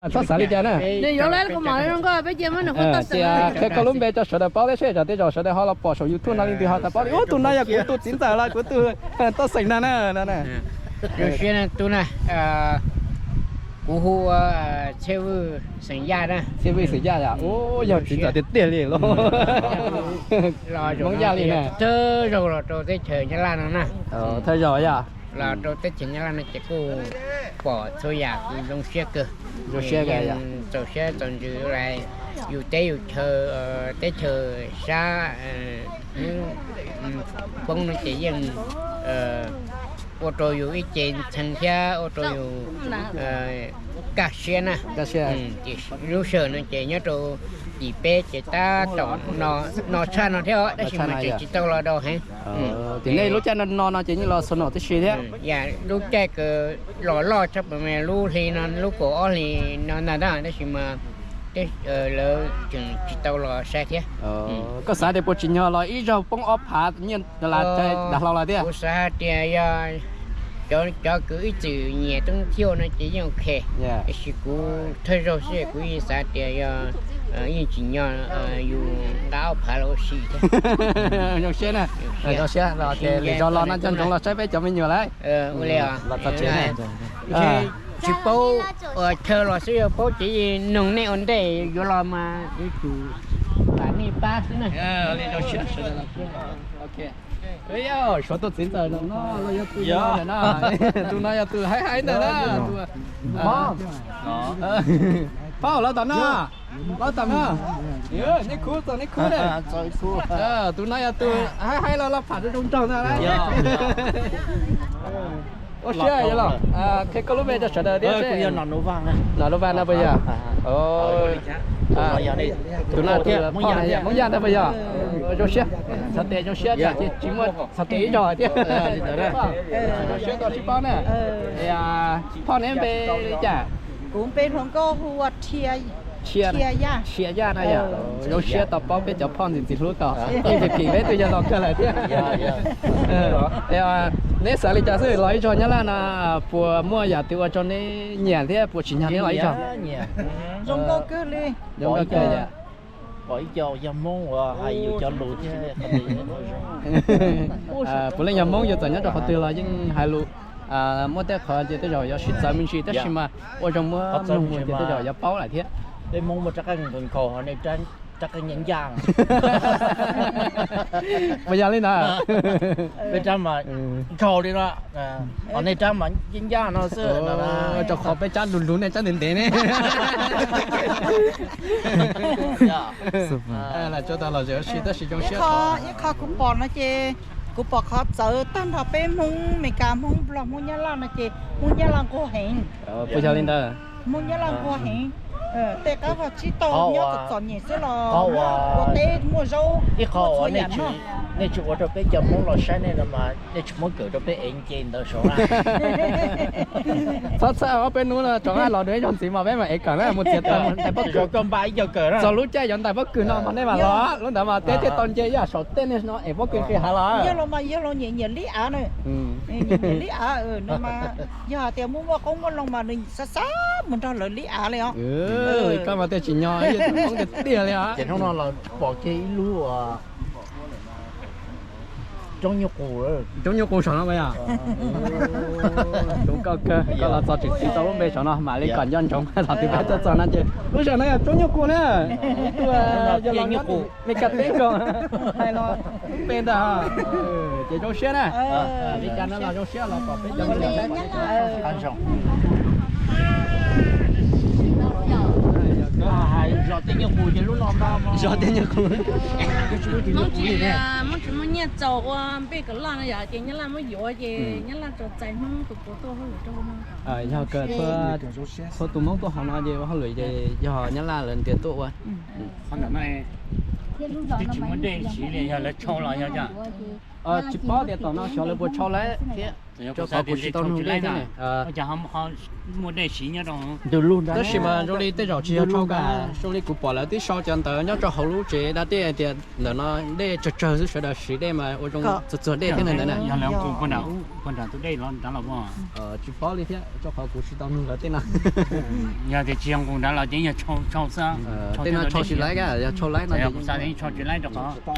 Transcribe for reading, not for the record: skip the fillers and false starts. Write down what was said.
Tao xả đi chơi nè. Này giờ lấy cái mỏ nó có bây giờ mới nó có tao Chị cái câu lúc bây giờ sợ bao đấy xe giờ tới giờ sợ họ là bỏ số YouTube nào đi họ ta bảo ô tụi này cũng tụi chính tờ là của tụi tao xỉn nè nè. Rồi xe này tụi này cú hu theo sinh ra đó. Xe vi sinh ra à? Ô giờ chính giờ tiền liền luôn. Rồi mong ra liền nè. Thơ rồi rồi tới chờ nhá lan nữa nè. Thôi rồi à? Là rồi tới chờ nhá lan nó chỉ có bỏ thôi à cũng dùng xe cơ. Dùng xe cái à? Dùng xe toàn dự lại dù tới tới chờ xa không nó chỉ dừng ô tô dù ít trên thành xa ô tô dù cả xe nè Cả xe. chỉ lúc sợ nó chỉ nhớ đồ chỉ bé chỉ ta chọn nó xa nó theo đó chỉ mà chỉ tao là đâu hả thì này lúc cha nó chỉ như là số nó tới xe thế. Dạ lúc cha cái lo chắc mà lúc thì nó lúc cổ thì nó đó đó chỉ mà cái lỡ chừng chỉ tao là xe thế. Có sao để bố chỉ nhau là ít rồi bông ốp hạ tự nhiên là chạy đặt lâu là thế. Bố xa thì cho cứ ít chữ nhẹ trong thiếu nó chỉ dùng khe. Cái sự cũ thay rồi sẽ cũ ít xa thì những chỉ nhau dùng đào phá lỗ xì thế. Dùng xe nè. Dùng xe rồi thì cho lo nó chân trong là sẽ phải cho mình nhiều đấy. Ule à. Là tập chế này. Chỉ bố chờ là sẽ bố chỉ nông này ổn định rồi là mà cái chủ bản này ba thế này. Lên đầu xe là ok. Bây giờ số tôi chính giờ nó yêu tôi nó tôi nói tôi hay nữa đó. Bao. Bao là tao nó. Bao tao nó. Nhớ, này cool tao này cool đấy. Trời cool. Tôi nói tôi hay là phản đối trong ra đấy. Ô xe vậy rồi. Cái câu lúc bây giờ sợ đời đấy. Bây giờ nó vàng á. Nó vàng đó bây giờ. Ôi. Tụi nó thì muốn ra đây bây giờ. Cho xe. Sao tiền cho xe chứ chỉ mua sao tiền rồi chứ. Cho xe tôi chỉ bao nè. Thì phong em về trả. cũng bên không có hùa chia ra này à. Cho xe tập bao về cho phong thì lúc đó. Thì phải kỹ với tôi cho nó cơ lại chứ. Nếu sợ thì cho sự lấy cho nhá là của mua giả tiêu cho nên nhẹ thế của chính nhà lấy cho. dùng có cứ đi Dùng có cơ dạ. Bởi cho dâm môn hay dù cho lụt chứ. Bữa nay nhầm món giờ tận nhất là họ tiêu là những hai lụt. Mua té khó thì tới rồi giờ ship ra mình ship tới mà ở trong mua nông thì tới rồi giờ báo lại thế. Đây mong một chắc anh còn khổ này trên chắc anh nhẫn giang. Bây giờ lên nào. Bên trong mà khổ đi đó. Ở đây trong mà nhẫn giang nó sơ là cho khó bé chán lún này chán đến thế này. Là cho ta là giờ ship tới ship trong ship. kho cũng bỏ nó chê cũng bỏ khó sợ tan thọ bên mông mình cả mông lòng mông nhá lan nó chê mông nhá lan cô hẹn. Bây giờ lên đó. Mông nhá lan cô hẹn. Tê cá vào chỉ tàu nhá tự chọn nhẹ sẽ là có tê mua rau cái khổ này chú này chú ở trong cái chấm món lò xay này là mà này chú muốn cử trong cái anh trên đó số này thật sao ở bênนู้นlà chọn ai lò đấy chọn gì mà bé mà ấy cả là một chiếc tàu tại bắc rồi con bài giờ cử đó sau lúc chơi chọn tại bắc cử nó mà đây mà lò lúc đó mà tết tòn chơi à sọt tết này nó ấy bắc cử kia hả lò giờ lo nhẹ nhẹ lý á này nhẹ lý á nó mà giờ tiền mua không có lòng mà mình xa mình cho lợi lý á này không con mà tết chỉ nhỏ không được tiềnเลยhả chỉ không là bỏ cái lúa trong nhiều củ rồi trong nhiều củ sẵn bây giờ đúng cơ có là sao chỉ tao lúc bây giờ nó mà lấy còn dân trong là từ bây giờ cho nó chứ lúc giờ này trong nhiều củ nữa giờ là nhiều củ lấy cắt tiếng còn hay nó bên đó chỉ trong xe này đi chăn nó là trong xe là bỏ bên trong xe ăn xong rồi tiếng nhiều củ thì lúc nào mà rồi tiếng nhiều củ mong chỉ muốn nhặt trầu bây cái lon này giờ chỉ nhặt làm mới dội gì nhặt làm trầu chạy mong tụt bộ tô hơn trâu mong giờ cơ thôi tụi mong tôi họ nói gì họ lười gì giờ nhặt là lần tiền tụ à con này cái chúng muốn đi chỉ là là trâu lại nha chỉ bao để tao nó cho lấy bộ cho lấy cho tao cũng chỉ tao nuôi đây thế này giờ họ mua để xí nhá đâu từ luôn đó xí mà rồi đi tới rồi chỉ cho cả rồi đi cũng bỏ lại tới sau chân tới nhớ cho hậu lũ chế đã tới thì nó để chờ sẽ được xí đây mà ở trong đây thế này này giờ làm cùng con nào tôi đây nó đã là bao chỉ bao đi thế cho họ cũng chỉ tao nuôi là thế nào giờ thì chiang cũng đã là những nhà cho sao tên là cho xí lấy cái cho lấy nó sao đến cho chỉ lấy được